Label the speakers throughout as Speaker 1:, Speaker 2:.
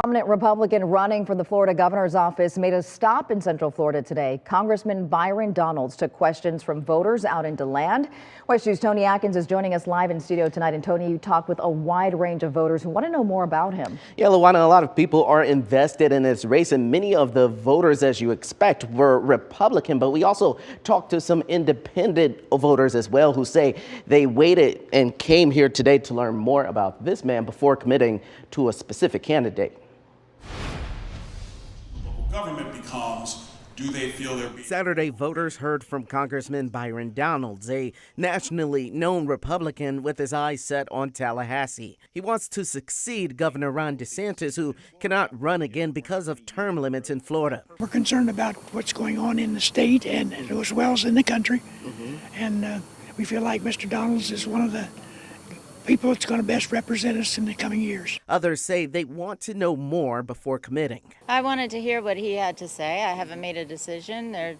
Speaker 1: Prominent Republican running for the Florida governor's office made a stop in Central Florida today. Congressman Byron Donalds took questions from voters out in DeLand. WESH News' Tony Atkins is joining us live in studio tonight. And Tony, you talked with a wide range of voters who want to know more about him.
Speaker 2: Yeah, Luana, a lot of people are invested in this race, and many of the voters, as you expect, were Republican. But we also talked to some independent voters as well who say they waited and came here today to learn more about this man before committing to a specific candidate.
Speaker 3: Government becomes, do they feel they're being...
Speaker 2: Saturday, voters heard from Congressman Byron Donalds, a nationally known Republican with his eyes set on Tallahassee. He wants to succeed Governor Ron DeSantis, who cannot run again because of term limits in Florida.
Speaker 4: We're concerned about what's going on in the state and as well as in the country. And we feel like Mr. Donalds is one of the people that's going to best represent us in the coming years.
Speaker 2: Others say they want to know more before committing.
Speaker 5: I wanted to hear what he had to say. I haven't made a decision.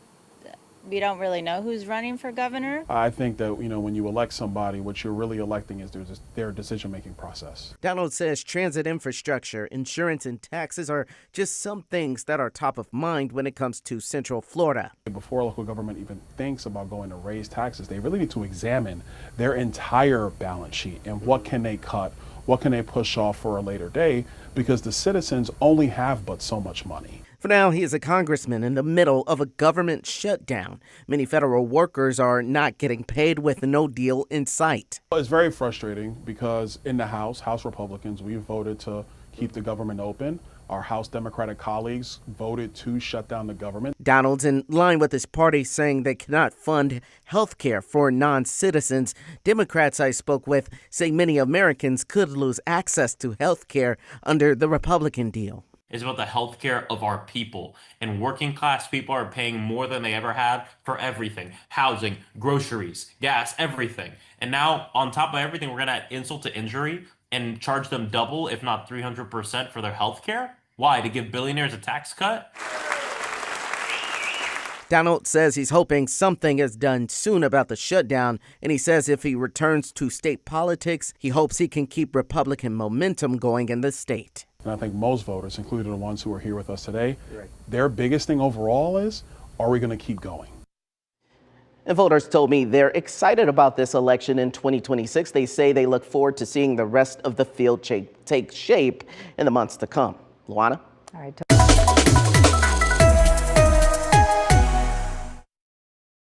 Speaker 5: We don't really know who's running for governor.
Speaker 3: I think that, when you elect somebody, what you're really electing is their decision-making process.
Speaker 2: Donald says transit infrastructure, insurance, and taxes are just some things that are top of mind when it comes to Central Florida.
Speaker 3: Before local government even thinks about going to raise taxes, they really need to examine their entire balance sheet and what can they cut, what can they push off for a later day, because the citizens only have but so much money.
Speaker 2: For now, he is a congressman in the middle of a government shutdown. Many federal workers are not getting paid with no deal in sight.
Speaker 3: It's very frustrating because in the House Republicans, we voted to keep the government open. Our House Democratic colleagues voted to shut down the government.
Speaker 2: Donald's in line with his party saying they cannot fund health care for non-citizens. Democrats I spoke with say many Americans could lose access to health care under the Republican deal.
Speaker 6: It's about the health care of our people. And working class people are paying more than they ever had for everything. Housing, groceries, gas, everything. And now, on top of everything, we're going to add insult to injury and charge them double, if not 300% for their health care? Why? To give billionaires a tax cut?
Speaker 2: Donald says he's hoping something is done soon about the shutdown, and he says if he returns to state politics, he hopes he can keep Republican momentum going in the state.
Speaker 3: And I think most voters, including the ones who are here with us today, their biggest thing overall is, are we going to keep going?
Speaker 2: And voters told me they're excited about this election in 2026. They say they look forward to seeing the rest of the field take shape in the months to come. Luana?
Speaker 1: All right.